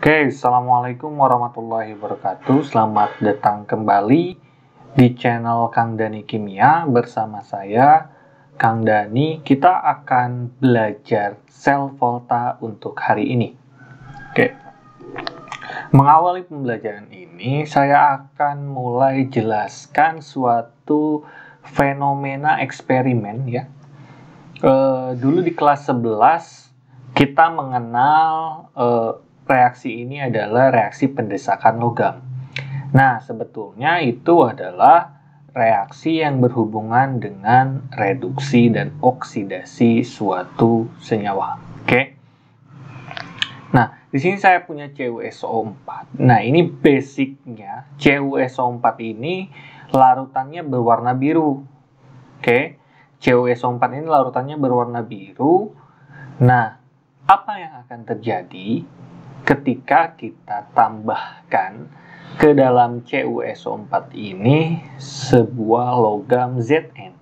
Oke, Assalamualaikum warahmatullahi wabarakatuh. Selamat datang kembali di channel Kang Dani Kimia. Bersama saya, Kang Dani. Kita akan belajar sel volta untuk hari ini. Oke, mengawali pembelajaran ini, saya akan mulai jelaskan suatu fenomena eksperimen ya. Dulu di kelas 11, kita mengenal reaksi ini adalah reaksi pendesakan logam. Nah, sebetulnya itu adalah reaksi yang berhubungan dengan reduksi dan oksidasi suatu senyawa. Oke. Nah, di sini saya punya CuSO4. Nah, ini basicnya CuSO4 ini larutannya berwarna biru. Oke. CuSO4 ini larutannya berwarna biru. Nah, apa yang akan terjadi ketika kita tambahkan ke dalam CuSO4 ini sebuah logam Zn?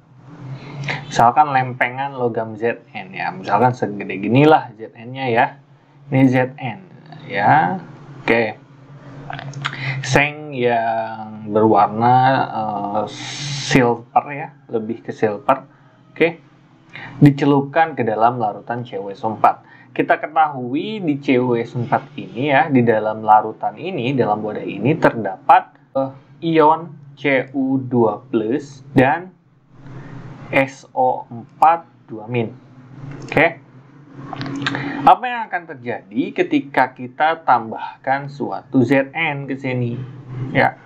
Misalkan lempengan logam Zn ya, misalkan segede ginilah Zn-nya ya. Ini Zn ya. Oke. Seng yang berwarna silver ya, lebih ke silver. Oke. Dicelupkan ke dalam larutan CuSO4. Kita ketahui di CuSO4 ini ya, di dalam larutan ini, dalam wadah ini terdapat ion Cu2+ dan SO4 2-. Oke. Apa yang akan terjadi ketika kita tambahkan suatu Zn ke sini? Ya,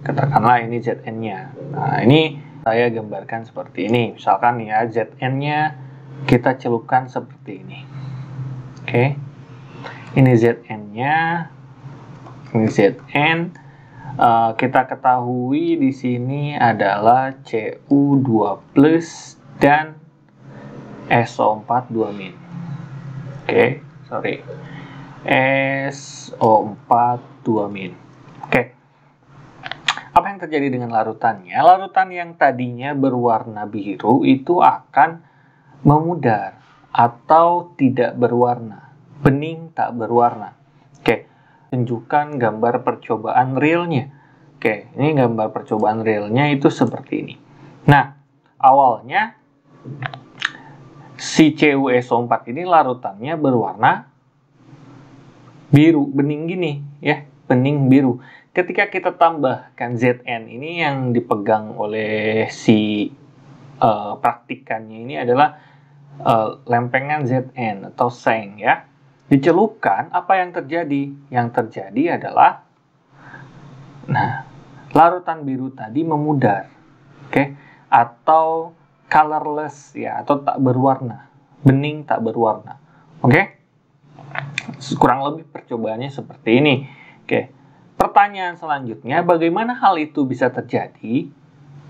katakanlah ini Zn-nya. Nah, ini saya gambarkan seperti ini. Misalkan ya, Zn-nya kita celupkan seperti ini. Oke. Ini Zn-nya. Ini Zn. Kita ketahui di sini adalah Cu2+ dan SO4 2-. Oke, sorry. SO4 2-. Oke. Apa yang terjadi dengan larutannya? Larutan yang tadinya berwarna biru itu akan memudar atau tidak berwarna, bening tak berwarna. Oke, tunjukkan gambar percobaan realnya. Oke, ini gambar percobaan realnya itu seperti ini. Nah, awalnya si CuSO4 ini larutannya berwarna biru, bening gini ya, bening biru. Ketika kita tambahkan Zn ini yang dipegang oleh si praktikannya ini adalah lempengan Zn atau seng ya, dicelupkan, apa yang terjadi? Yang terjadi adalah, nah, larutan biru tadi memudar, oke, atau colorless ya, atau tak berwarna, bening tak berwarna, oke. Kurang lebih percobaannya seperti ini. Oke. Pertanyaan selanjutnya, bagaimana hal itu bisa terjadi?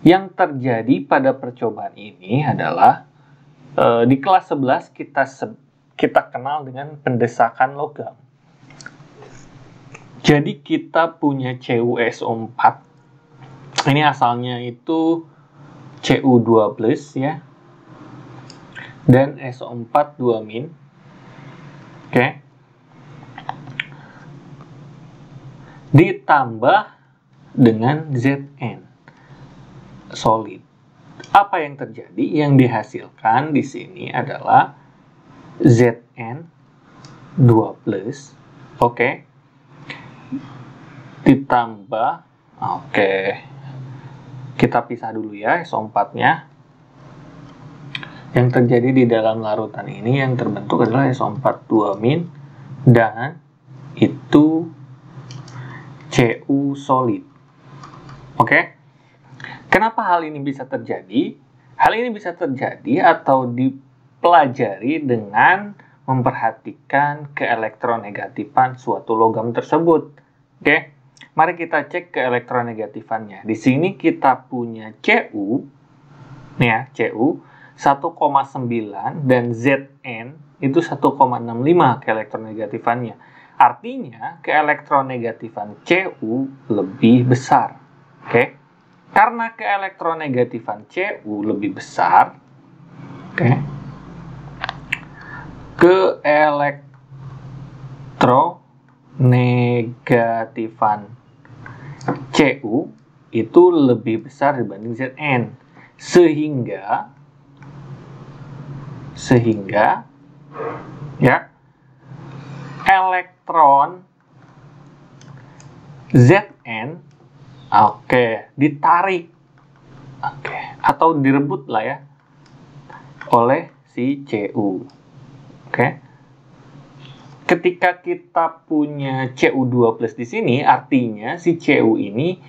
Yang terjadi pada percobaan ini adalah di kelas 11 kita kenal dengan pendesakan logam. Jadi kita punya CuSO4. Ini asalnya itu Cu2+ ya. Dan SO4 2-. Oke. Ditambah dengan Zn solid. Apa yang terjadi? Yang dihasilkan di sini adalah Zn2+, oke, ditambah, oke, kita pisah dulu ya SO4-nya. Yang terjadi di dalam larutan ini yang terbentuk adalah SO4 2- dan itu Cu solid. Oke. Kenapa hal ini bisa terjadi? Hal ini bisa terjadi atau dipelajari dengan memperhatikan keelektronegatifan suatu logam tersebut. Oke. Mari kita cek keelektronegatifannya. Di sini kita punya Cu, nih ya, Cu 1,9 dan Zn itu 1,65 keelektronegatifannya. Artinya keelektronegatifan Cu lebih besar. Oke. Karena keelektronegatifan Cu lebih besar, oke, keelektronegatifan negatifan Cu itu lebih besar dibanding Zn. Sehingga ya elektron Zn ditarik atau direbut lah ya oleh si Cu. Ketika kita punya Cu2+ di sini, artinya si Cu ini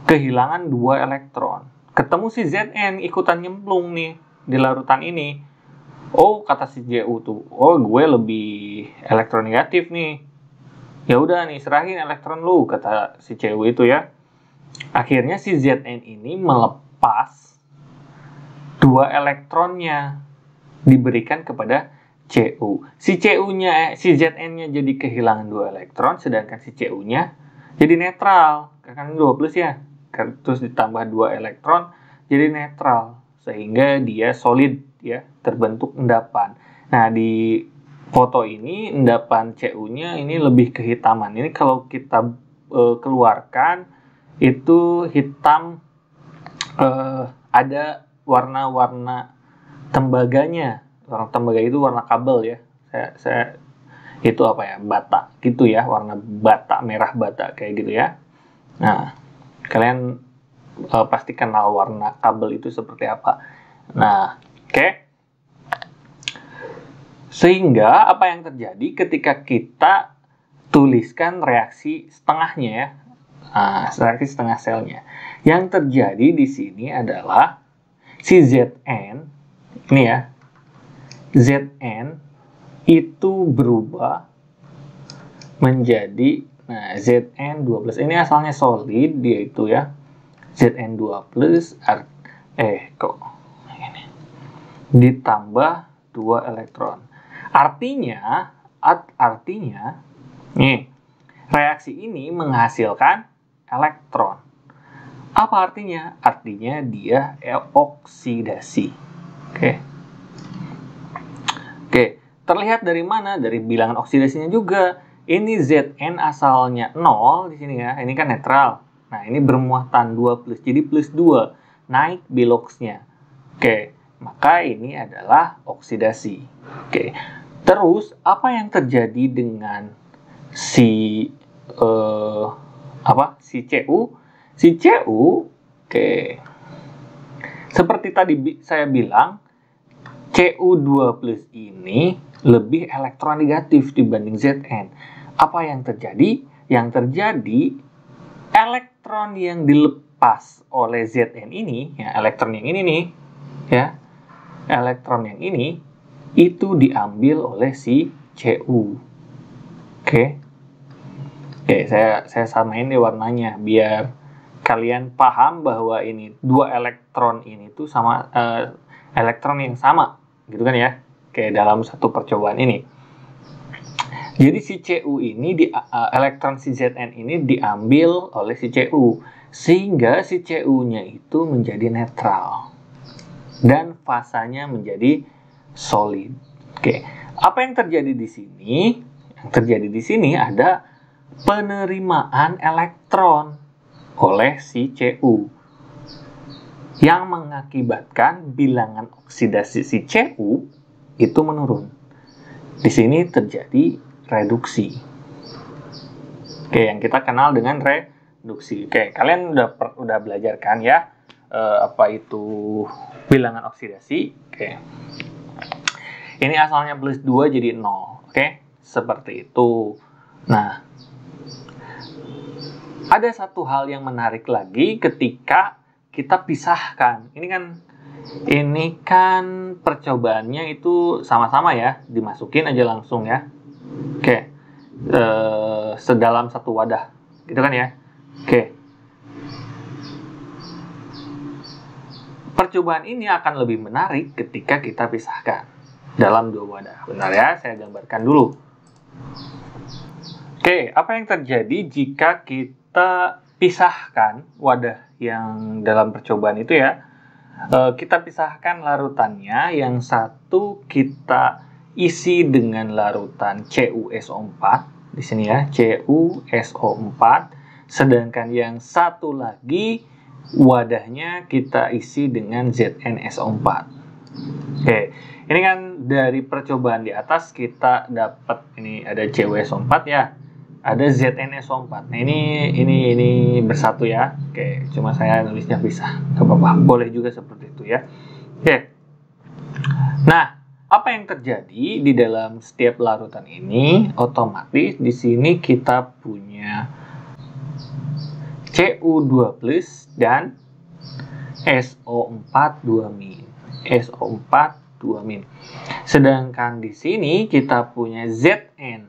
kehilangan 2 elektron. Ketemu si Zn ikutan nyemplung nih di larutan ini. Oh, kata si Cu tuh, oh gue lebih elektronegatif nih. Ya udah nih, serahin elektron lu, kata si Cu itu ya. Akhirnya si Zn ini melepas 2 elektronnya, diberikan kepada Cu. Si Zn-nya jadi kehilangan 2 elektron, sedangkan si Cu-nya jadi netral. Kan 2+ ya. Terus ditambah 2 elektron jadi netral, sehingga dia solid ya, terbentuk endapan. Nah, di foto ini endapan Cu-nya ini lebih kehitaman. Ini kalau kita keluarkan itu hitam, ada warna-warna tembaganya. Warna tembaga itu warna kabel ya. Saya itu apa ya? Bata gitu ya, warna bata, merah bata kayak gitu ya. Nah, kalian pasti kenal warna kabel itu seperti apa. Nah, sehingga apa yang terjadi ketika kita tuliskan reaksi setengahnya ya. Nah, reaksi setengah selnya. Yang terjadi di sini adalah si Zn ini ya. Zn itu berubah menjadi Zn2+. Ini asalnya solid dia itu ya. Zn2+ ditambah 2 elektron. Artinya nih, reaksi ini menghasilkan elektron. Apa artinya? Artinya dia oksidasi. Terlihat dari mana? Dari bilangan oksidasinya juga. Ini Zn asalnya 0 di sini ya. Ini kan netral. Nah, ini bermuatan 2+, jadi +2. Naik biloxnya. Maka ini adalah oksidasi. Terus apa yang terjadi dengan si Cu? Si Cu, seperti tadi saya bilang, Cu2+ ini lebih elektronegatif dibanding Zn. Apa yang terjadi? Yang terjadi, elektron yang dilepas oleh Zn ini, ya, elektron yang ini nih, ya, elektron yang ini itu diambil oleh si Cu. Saya samain deh warnanya biar kalian paham bahwa ini 2 elektron ini tuh sama elektron yang sama, gitu kan ya, kayak dalam satu percobaan ini. Jadi si Cu ini elektron si Zn ini diambil oleh si Cu, sehingga si Cu-nya itu menjadi netral dan fasanya menjadi solid. Apa yang terjadi di sini? Yang terjadi di sini ada penerimaan elektron oleh si Cu yang mengakibatkan bilangan oksidasi si Cu itu menurun. Di sini terjadi reduksi. Yang kita kenal dengan reduksi. Kalian udah belajar kan ya apa itu bilangan oksidasi. Ini asalnya +2 jadi 0. Seperti itu. Nah, ada satu hal yang menarik lagi ketika kita pisahkan. Ini kan percobaannya itu sama-sama ya, dimasukin aja langsung ya. Sedalam satu wadah, gitu kan ya. Percobaan ini akan lebih menarik ketika kita pisahkan dalam 2 wadah. Benar ya, saya gambarkan dulu. Apa yang terjadi jika kita pisahkan wadah yang dalam percobaan itu ya? Kita pisahkan larutannya, yang satu kita isi dengan larutan CuSO4, di sini ya, CuSO4. Sedangkan yang satu lagi wadahnya kita isi dengan ZnSO4. Oke, ini kan dari percobaan di atas kita dapat ini ada CuSO4 ya, ada ZnSO4. Nah, ini bersatu ya. Oke, cuma saya nulisnya pisah. Gak apa-apa, boleh juga seperti itu ya. Oke. Nah, apa yang terjadi di dalam setiap larutan ini? Otomatis di sini kita punya Cu2+ dan SO4 2-. SO4 2-. Sedangkan di sini kita punya Zn2+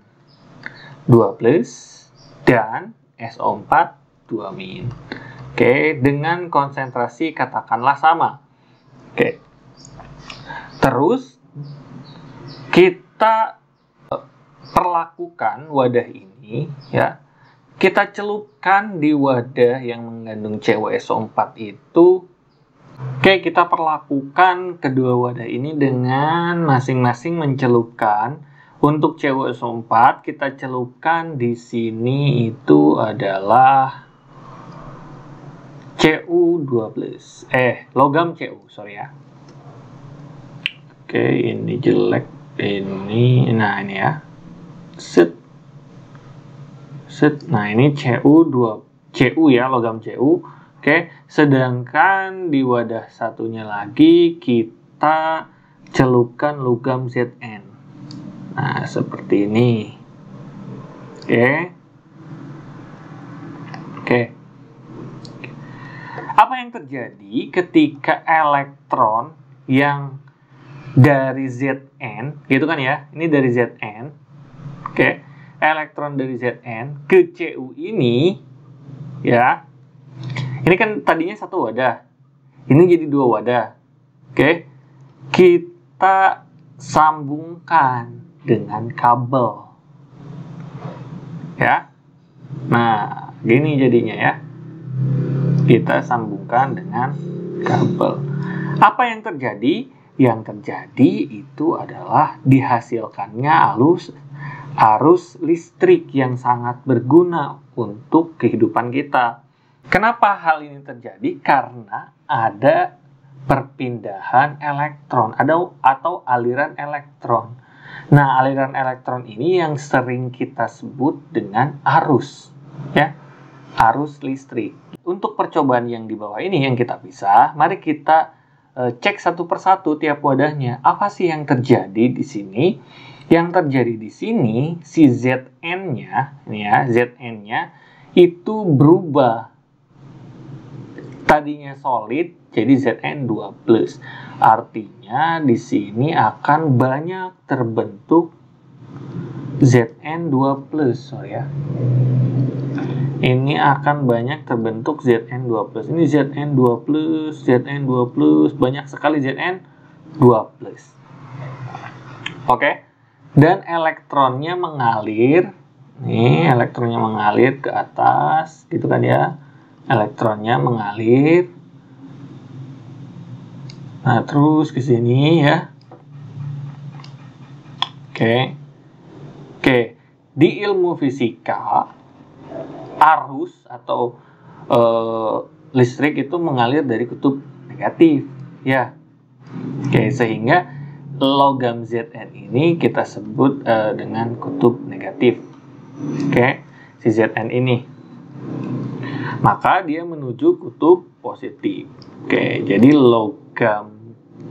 dan SO4 2-. Oke, dengan konsentrasi katakanlah sama. Oke. Terus kita perlakukan wadah ini ya. Kita celupkan di wadah yang mengandung CuSO4 itu. Oke, kita perlakukan kedua wadah ini dengan masing-masing mencelupkan. Untuk CuSO4 kita celupkan di sini itu adalah Cu2+. Logam Cu, sorry ya. Oke, ini jelek. Nah ini ya. Set. Nah, ini Cu ya, logam Cu. Oke, sedangkan di wadah satunya lagi kita celupkan logam Zn. Nah, seperti ini. Oke. Apa yang terjadi ketika elektron yang dari Zn, gitu kan ya? Ini dari Zn. Oke. Elektron dari Zn ke Cu ini ya. Ini kan tadinya satu wadah. Ini jadi dua wadah. Oke. Kita sambungkan dengan kabel. Ya. Nah, gini jadinya ya. Kita sambungkan dengan kabel. Apa yang terjadi? Yang terjadi itu adalah dihasilkannya arus listrik yang sangat berguna untuk kehidupan kita. Kenapa hal ini terjadi? Karena ada perpindahan elektron atau aliran elektron. Nah, aliran elektron ini yang sering kita sebut dengan arus, ya, arus listrik. Untuk percobaan yang di bawah ini yang kita pisah, mari kita cek satu persatu tiap wadahnya. Apa sih yang terjadi di sini? Yang terjadi di sini, si Zn-nya, ini ya, Zn-nya itu berubah. Tadinya solid, jadi Zn2+. Artinya di sini akan banyak terbentuk Zn2+, sorry ya. Ini akan banyak terbentuk Zn2+. Ini Zn2+, Zn2+, banyak sekali Zn2+. Oke. Dan elektronnya mengalir. Nih, elektronnya mengalir ke atas, gitu kan ya. Elektronnya mengalir. Nah, terus ke sini ya. Oke. Di ilmu fisika, arus atau listrik itu mengalir dari kutub negatif, ya. Oke, sehingga logam Zn ini kita sebut dengan kutub negatif. Oke, si Zn ini. Maka dia menuju kutub positif. Oke, jadi logam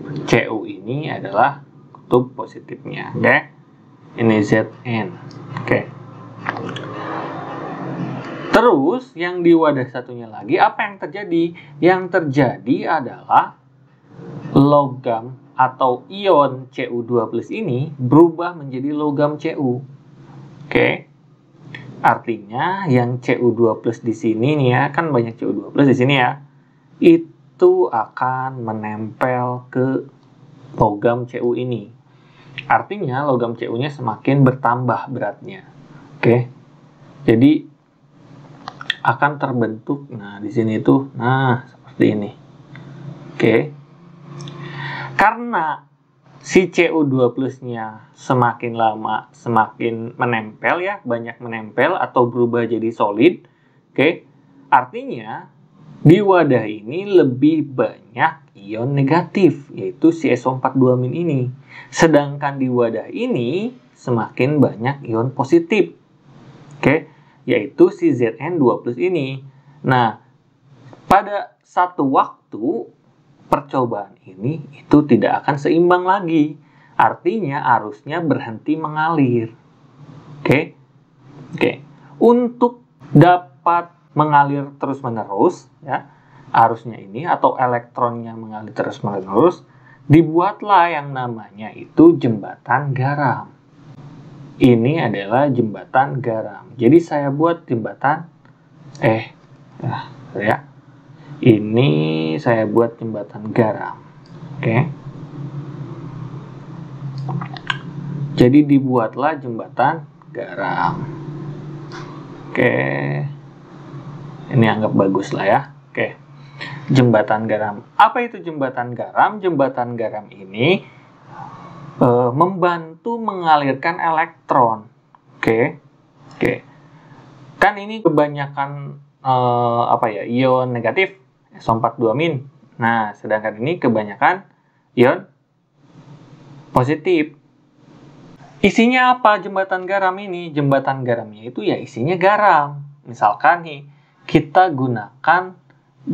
Cu ini adalah kutub positifnya. Oke, ini Zn. Oke. Terus yang di wadah satunya lagi, apa yang terjadi? Yang terjadi adalah logam atau ion Cu2+ ini berubah menjadi logam Cu. Oke. Artinya yang Cu2+ di sini nih ya, kan banyak Cu2+ di sini ya. Itu akan menempel ke logam Cu ini. Artinya logam Cu-nya semakin bertambah beratnya. Oke. Jadi akan terbentuk, nah di sini tuh, nah seperti ini. Oke. Karena si Cu2 plusnya semakin lama semakin menempel ya, banyak menempel atau berubah jadi solid. Oke, artinya di wadah ini lebih banyak ion negatif, yaitu si SO42- ini. Sedangkan di wadah ini semakin banyak ion positif. Oke, yaitu si Zn2+ ini. Nah, pada satu waktu percobaan ini itu tidak akan seimbang lagi. Artinya arusnya berhenti mengalir. Oke. Untuk dapat mengalir terus-menerus ya, arusnya ini atau elektronnya mengalir terus-menerus, dibuatlah yang namanya itu jembatan garam. Ini adalah jembatan garam. Jadi saya buat jembatan ini saya buat jembatan garam. Oke. Jadi dibuatlah jembatan garam. Oke. Ini anggap bagus lah ya. Oke. Jembatan garam. Apa itu jembatan garam? Jembatan garam ini membantu mengalirkan elektron. Oke. Kan ini kebanyakan ion negatif, SO42-. Nah, sedangkan ini kebanyakan ion positif. Isinya apa jembatan garam ini? Jembatan garamnya itu ya isinya garam. Misalkan nih, kita gunakan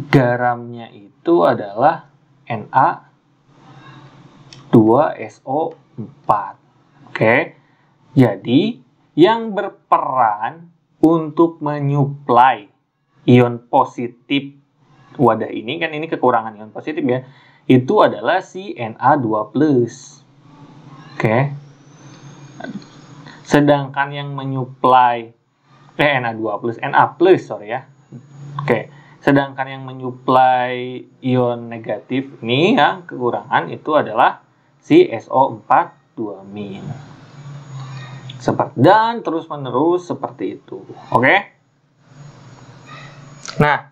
garamnya itu adalah Na2SO4. Oke. Jadi, yang berperan untuk menyuplai ion positif wadah ini, kan ini kekurangan ion positif ya, itu adalah si Na2+. Oke. Sedangkan yang menyuplai Na+, sorry ya. Oke. Sedangkan yang menyuplai ion negatif ini yang kekurangan itu adalah si SO42-. Dan terus-menerus seperti itu. Oke? Nah,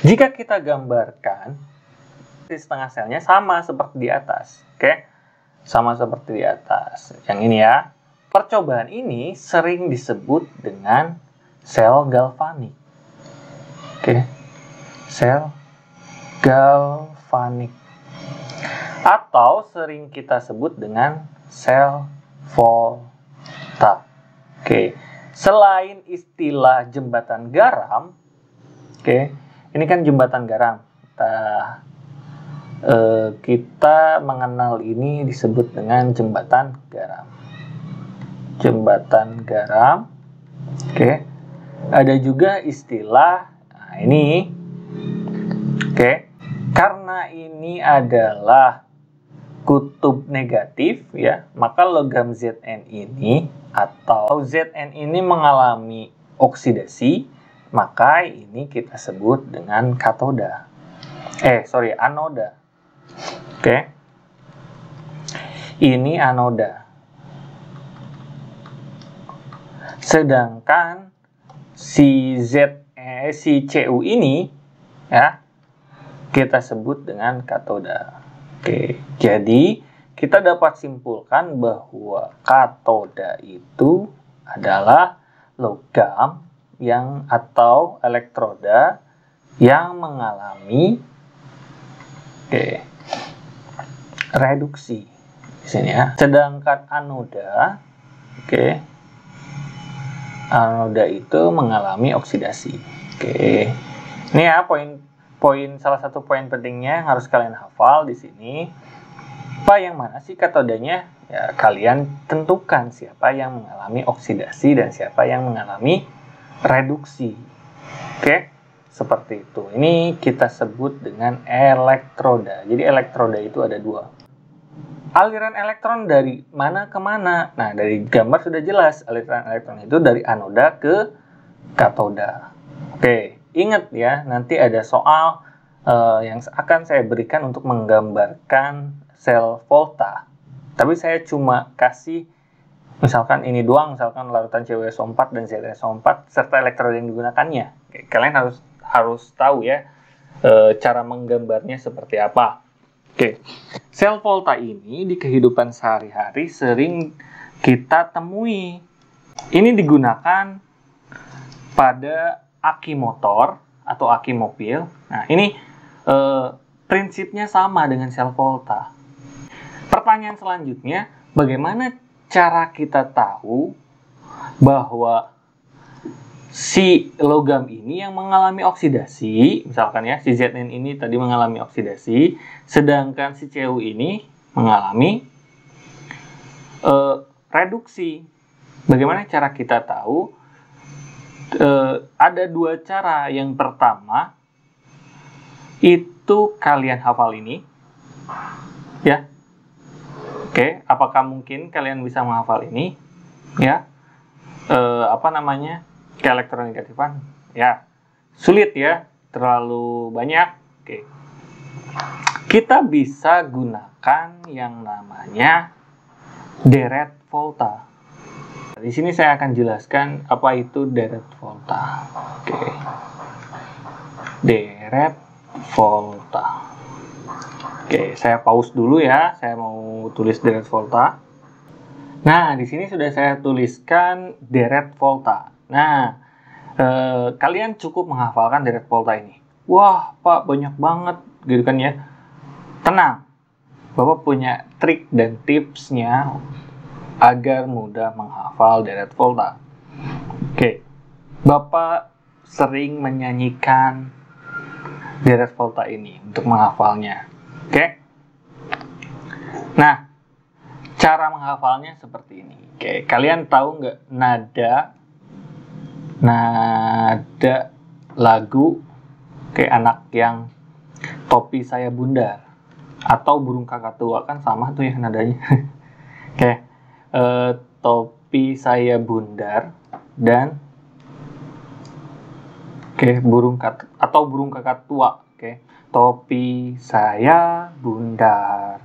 jika kita gambarkan si setengah selnya sama seperti di atas. Oke? Sama seperti di atas. Yang ini ya. Percobaan ini sering disebut dengan sel galvanik. Oke. Sel galvanik. Atau sering kita sebut dengan sel volta. Oke. Selain istilah jembatan garam, oke, ini kan jembatan garam. Kita mengenal ini disebut dengan jembatan garam. Jembatan garam. Oke. Ada juga istilah ini. Oke. Karena ini adalah kutub negatif ya, maka logam Zn ini atau Zn ini mengalami oksidasi, maka ini kita sebut dengan katoda. Anoda. Oke. Ini anoda. Sedangkan si Cu ini ya kita sebut dengan katoda. Oke, jadi kita dapat simpulkan bahwa katoda itu adalah logam yang atau elektroda yang mengalami reduksi di sini ya. Sedangkan anoda, anoda itu mengalami oksidasi. Ini ya salah satu poin pentingnya yang harus kalian hafal di sini. Apa yang mana sih katodanya? Ya, kalian tentukan siapa yang mengalami oksidasi dan siapa yang mengalami reduksi. Seperti itu. Ini kita sebut dengan elektroda. Jadi elektroda itu ada dua. Aliran elektron dari mana ke mana? Nah, dari gambar sudah jelas. Aliran elektron itu dari anoda ke katoda. Ingat ya, nanti ada soal yang akan saya berikan untuk menggambarkan sel volta. Tapi saya cuma kasih misalkan ini doang, misalkan larutan CuSO4 dan Zn4 serta elektroda yang digunakannya. Kalian harus tahu ya cara menggambarnya seperti apa. Oke, sel volta ini di kehidupan sehari-hari sering kita temui. Ini digunakan pada aki motor atau aki mobil. Nah, ini prinsipnya sama dengan sel volta. Pertanyaan selanjutnya, bagaimana cara kita tahu bahwa si logam ini yang mengalami oksidasi, misalkan ya, si Zn ini tadi mengalami oksidasi, sedangkan si Cu ini mengalami reduksi. Bagaimana cara kita tahu? Ada dua cara. Yang pertama, itu kalian hafal ini, ya. Oke, apakah mungkin kalian bisa menghafal ini, ya? Keelektronegatifan, ya, sulit ya, terlalu banyak. Oke, kita bisa gunakan yang namanya deret volta. Di sini saya akan jelaskan apa itu deret volta. Oke, deret volta. Oke, saya pause dulu ya, saya mau tulis deret volta. Nah, di sini sudah saya tuliskan deret volta. Nah, kalian cukup menghafalkan deret volta ini. Wah, Pak, banyak banget, gitu kan ya. Tenang, Bapak punya trik dan tipsnya agar mudah menghafal deret volta. Oke, Bapak sering menyanyikan deret volta ini untuk menghafalnya. Oke. Nah, cara menghafalnya seperti ini. Oke, kalian tahu nggak nada lagu kayak anak yang topi saya bundar atau burung kakak tua, kan sama tuh ya nadanya. Oke, topi saya bundar dan burung kakak tua. Oke, topi saya bundar,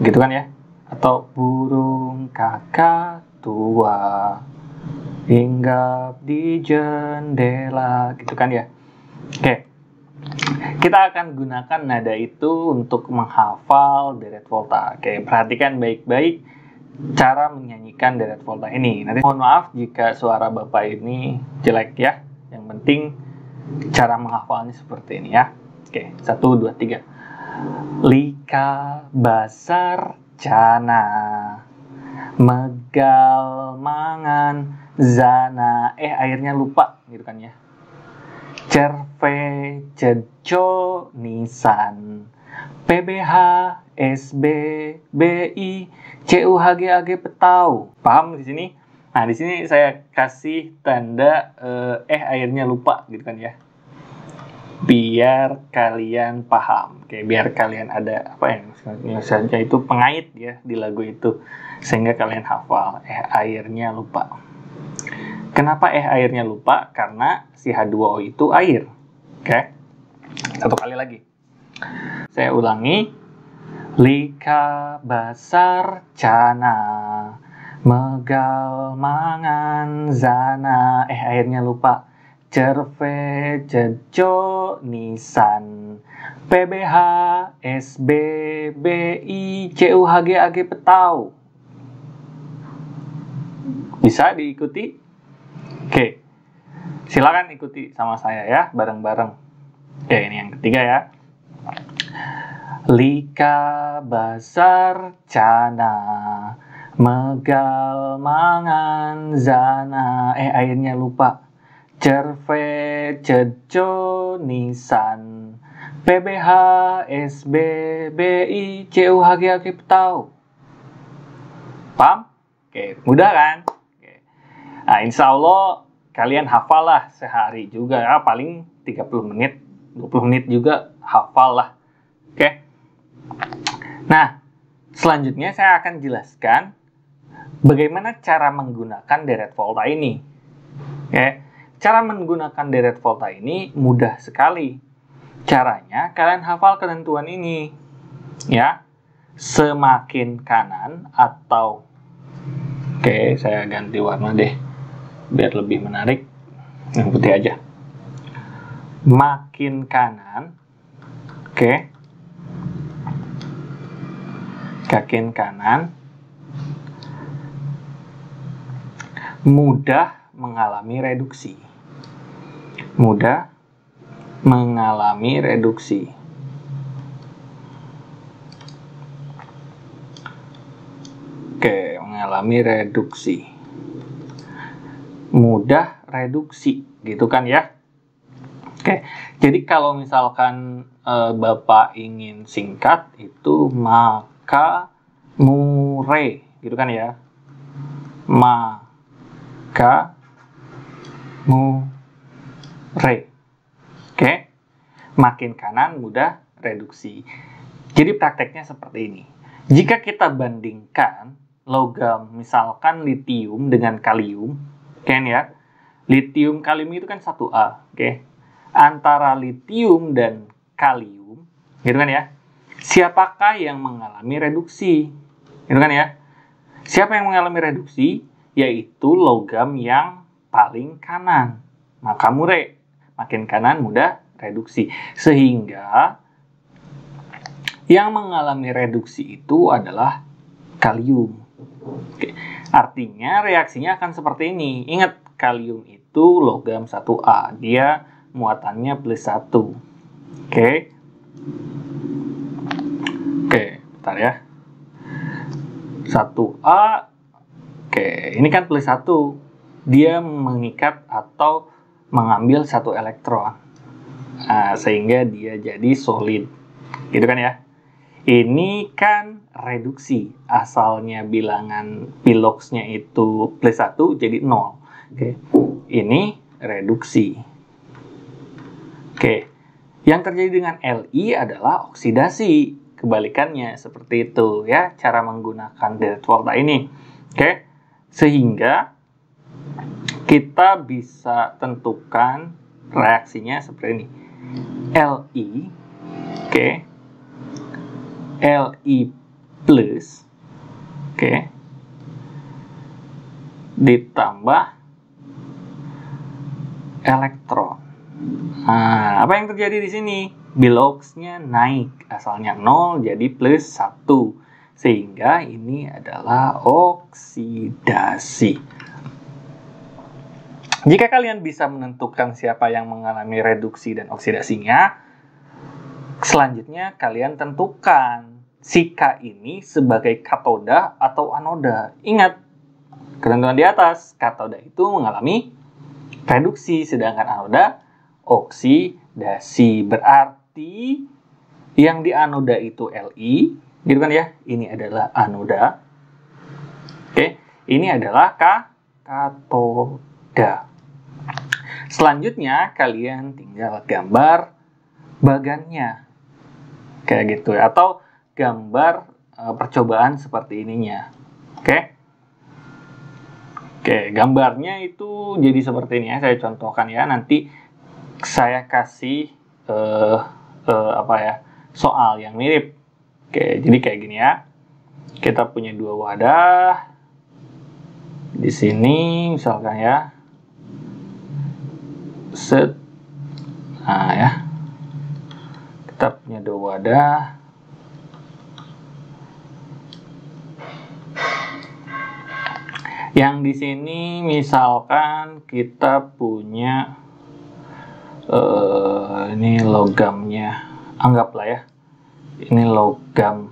gitu kan ya, atau burung kakak tua hinggap di jendela, gitu kan ya. Oke, kita akan gunakan nada itu untuk menghafal deret volta. Oke, perhatikan baik-baik cara menyanyikan deret volta ini. Nanti mohon maaf jika suara Bapak ini jelek ya. Yang penting cara menghafalnya seperti ini ya. Oke, 1, 2, 3. Lika basar cana, megal mangan zana, airnya lupa, gitu kan ya. Cerve cejo nisan, PBH SB BI CUHGAG petau. Paham di sini? Nah, di sini saya kasih tanda airnya lupa, gitu kan ya. Biar kalian paham. Oke, biar kalian ada apa ya, saja itu pengait ya di lagu itu, sehingga kalian hafal airnya lupa. Kenapa airnya lupa? Karena si H2O itu air. Oke. Satu kali lagi. Saya ulangi. Lika basar cana, megal mangan zana, airnya lupa. Cerve jejo nisan, PBH SB BI CUHGAG petau. Bisa diikuti? Oke, silakan ikuti sama saya ya, bareng-bareng. Oke, ini yang ketiga ya. Lika basar cana, megal mangan zana, airnya lupa. Cerve cejo nisan, PBH SB BI CUHGAG petau. Paham? Oke, mudah kan? Nah, insya Allah kalian hafal lah sehari juga ya, paling 30 menit, 20 menit juga hafal lah. Oke. Nah, selanjutnya saya akan jelaskan bagaimana cara menggunakan deret volta ini. Oke. Cara menggunakan deret volta ini mudah sekali. Caranya kalian hafal ketentuan ini. Ya. Semakin kanan atau saya ganti warna deh biar lebih menarik, yang putih aja. Makin kanan, Makin kanan mudah mengalami reduksi. Mudah mengalami reduksi. Oke, mengalami reduksi. Mudah reduksi, gitu kan ya? Oke, jadi kalau misalkan Bapak ingin singkat itu maka mure, gitu kan ya? Maka mure. Oke, makin kanan mudah reduksi. Jadi prakteknya seperti ini. Jika kita bandingkan logam, misalkan litium dengan kalium, kan ya? Litium kalium itu kan 1A, oke? Antara litium dan kalium, gitu kan ya? Siapakah yang mengalami reduksi? Gitu kan ya? Siapa yang mengalami reduksi? Yaitu logam yang paling kanan. Maka mure, makin kanan mudah reduksi. Sehingga yang mengalami reduksi itu adalah kalium. Oke. Artinya reaksinya akan seperti ini. Ingat, kalium itu logam 1A. Dia muatannya +1. Oke. Oke, bentar ya. 1A. Oke, ini kan +1. Dia mengikat atau mengambil 1 elektron. Nah, sehingga dia jadi solid. Gitu kan ya? Ini kan reduksi, asalnya bilangan piloxnya itu +1 jadi 0. Oke. Ini reduksi. Oke. Yang terjadi dengan Li adalah oksidasi. Kebalikannya seperti itu ya, cara menggunakan direct volta ini. Oke. Sehingga kita bisa tentukan reaksinya seperti ini. Li, oke. Li plus, oke, ditambah elektron. Nah, apa yang terjadi di sini? Biloxnya naik, asalnya 0 jadi +1, sehingga ini adalah oksidasi. Jika kalian bisa menentukan siapa yang mengalami reduksi dan oksidasinya, selanjutnya kalian tentukan si K ini sebagai katoda atau anoda. Ingat, ketentuan di atas, katoda itu mengalami reduksi, sedangkan anoda oksidasi. Berarti yang di anoda itu Li, gitu kan ya? Ini adalah anoda. Oke, ini adalah katoda. Selanjutnya kalian tinggal gambar bagannya. Kayak gitu ya, atau gambar percobaan seperti ininya. Oke. Oke, gambarnya itu jadi seperti ini ya, saya contohkan ya. Nanti saya kasih apa ya, soal yang mirip. Oke, jadi kayak gini ya. Kita punya 2 wadah. Di sini misalkan ya. Set. Nah ya. Kita punya 2 wadah. Yang di sini misalkan kita punya ini logamnya, anggaplah ya. Ini logam.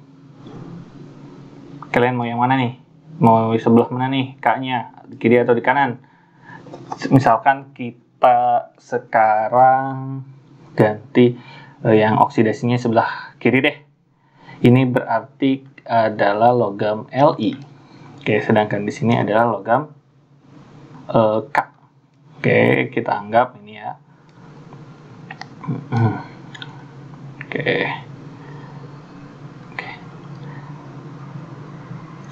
Kalian mau yang mana nih? Mau di sebelah mana nih? K-nya, di kiri atau di kanan? Misalkan kita sekarang ganti yang oksidasinya sebelah kiri deh. Ini berarti adalah logam Li. Oke, sedangkan di sini adalah logam K. Oke, kita anggap ini ya. Oke.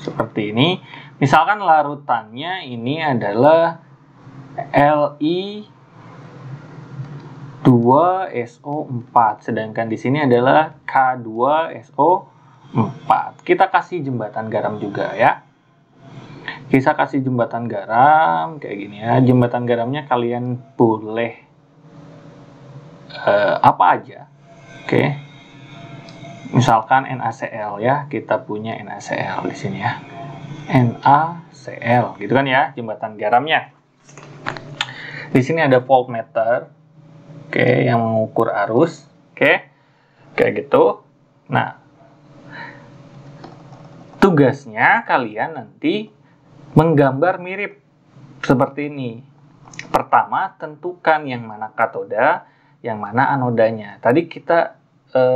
Seperti ini. Misalkan larutannya ini adalah Li 2SO4, sedangkan di sini adalah K2SO4. Kita kasih jembatan garam juga ya. Kita kasih jembatan garam kayak gini ya. Jembatan garamnya kalian boleh apa aja. Oke. Misalkan NaCl ya, kita punya NaCl di sini ya. NaCl, gitu kan ya, jembatan garamnya. Di sini ada voltmeter, oke, yang mengukur arus, oke, kayak gitu. Nah, tugasnya kalian nanti menggambar mirip seperti ini. Pertama, tentukan yang mana katoda, yang mana anodanya. Tadi kita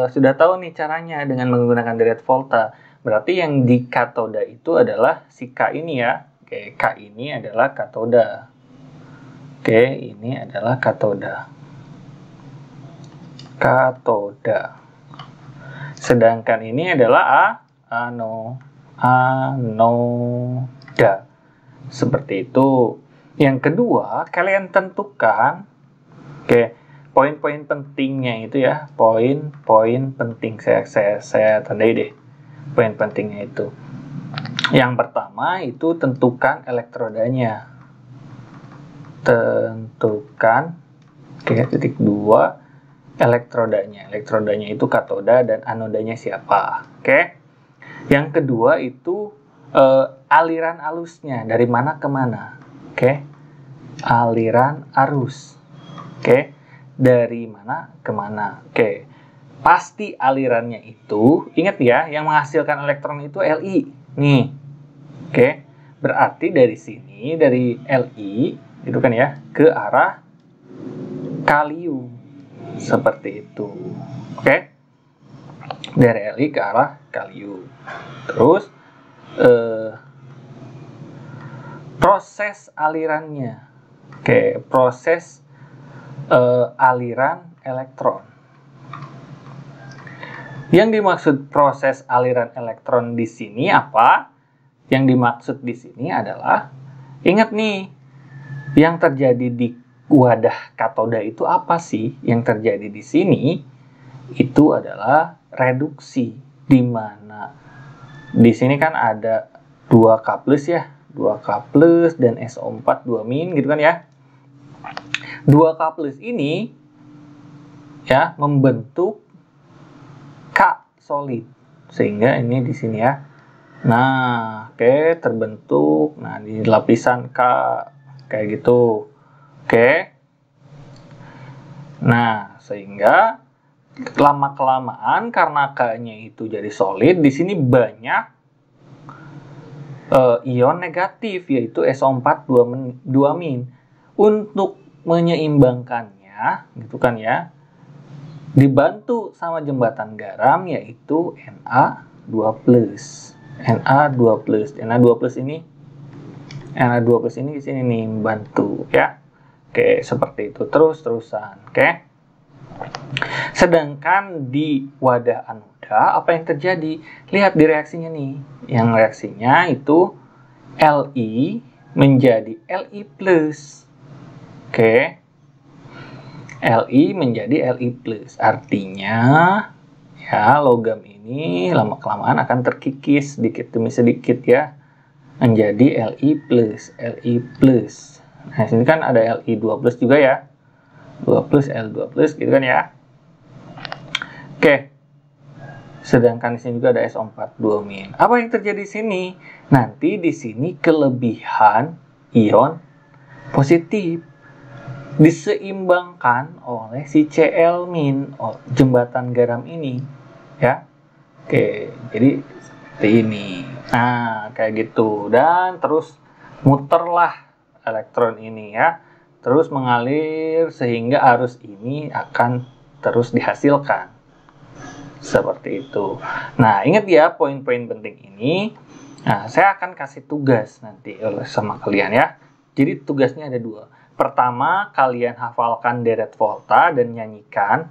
sudah tahu nih caranya dengan menggunakan direct volta. Berarti yang di katoda itu adalah si K ini ya. Oke, K ini adalah katoda. Oke, ini adalah katoda. Katoda. Sedangkan ini adalah anoda. Seperti itu. Yang kedua, kalian tentukan, oke, poin-poin pentingnya itu ya, poin-poin penting. Saya tandai deh poin pentingnya itu. Yang pertama itu tentukan elektrodanya. Tentukan, oke, titik 2, elektrodanya. Elektrodanya itu katoda dan anodanya siapa. Oke. Yang kedua itu aliran arusnya dari mana ke mana. Oke. Aliran arus. Oke. Dari mana ke mana. Oke. Pasti alirannya itu, ingat ya, yang menghasilkan elektron itu Li. Nih. Oke. Berarti dari sini, dari Li, itu kan ya, ke arah kalium. Seperti itu. Oke. Dari Li ke arah kalium. Terus proses alirannya. Oke, proses aliran elektron. Yang dimaksud proses aliran elektron di sini apa? Yang dimaksud di sini adalah, ingat nih, yang terjadi di wadah katoda itu apa sih? Yang terjadi di sini itu adalah reduksi, di mana di sini kan ada 2K+ ya, 2K+ dan SO4 2- gitu kan ya. 2K+ ini ya membentuk K solid, sehingga ini di sini ya. Nah, oke, terbentuk. Nah, di lapisan K kayak gitu. Oke. Nah, sehingga lama-kelamaan karena K-nya itu jadi solid, di sini banyak ion negatif, yaitu SO4 2-. Untuk menyeimbangkannya, gitu kan ya, dibantu sama jembatan garam, yaitu Na2+. Na2+ ini di sini nih membantu ya. Oke, seperti itu terus-terusan. Oke. Sedangkan di wadah anoda apa yang terjadi? Lihat di reaksinya nih. Yang reaksinya itu Li menjadi Li+. Oke. Li menjadi Li+. Artinya ya, logam ini lama-kelamaan akan terkikis sedikit demi sedikit ya, menjadi Li+. Nah, sini kan ada Li2+ juga ya. 2+, L2+, gitu kan ya. Oke. Sedangkan di sini juga ada SO4 2-. Apa yang terjadi di sini? Nanti di sini kelebihan ion positif diseimbangkan oleh si Cl-, jembatan garam ini ya. Oke, jadi seperti ini. Nah, kayak gitu. Dan terus muterlah elektron ini ya, terus mengalir sehingga arus ini akan terus dihasilkan. Seperti itu. Nah, ingat ya poin-poin penting ini. Nah, saya akan kasih tugas nanti sama kalian ya. Jadi tugasnya ada 2. Pertama, kalian hafalkan direct volta dan nyanyikan.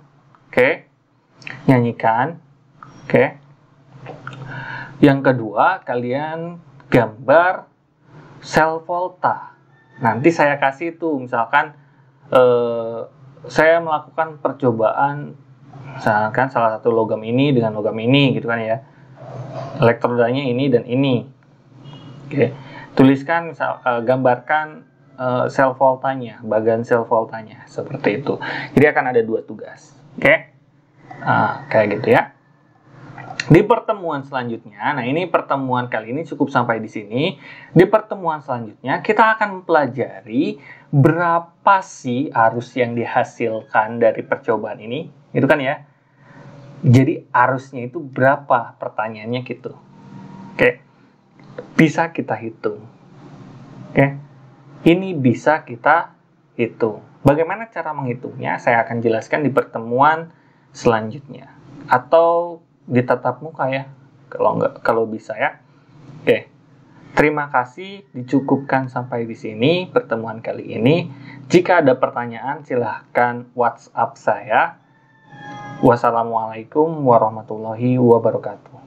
Oke. Nyanyikan. Oke. Yang kedua, kalian gambar sel volta. Nanti saya kasih tuh, misalkan saya melakukan percobaan, misalkan salah satu logam ini dengan logam ini, gitu kan ya. Elektrodanya ini dan ini. Oke. Tuliskan, gambarkan sel voltanya, bagan sel voltanya, seperti itu. Jadi akan ada 2 tugas. Oke. Kayak gitu ya. Di pertemuan selanjutnya, nah ini pertemuan kali ini cukup sampai di sini. Di pertemuan selanjutnya kita akan mempelajari berapa sih arus yang dihasilkan dari percobaan ini, gitu kan ya. Jadi arusnya itu berapa, pertanyaannya gitu. Oke, bisa kita hitung. Oke, ini bisa kita hitung. Bagaimana cara menghitungnya? Saya akan jelaskan di pertemuan selanjutnya atau di tatap muka ya, kalau bisa ya. Oke, terima kasih, dicukupkan sampai di sini pertemuan kali ini. Jika ada pertanyaan silahkan WhatsApp saya. Wassalamualaikum warahmatullahi wabarakatuh.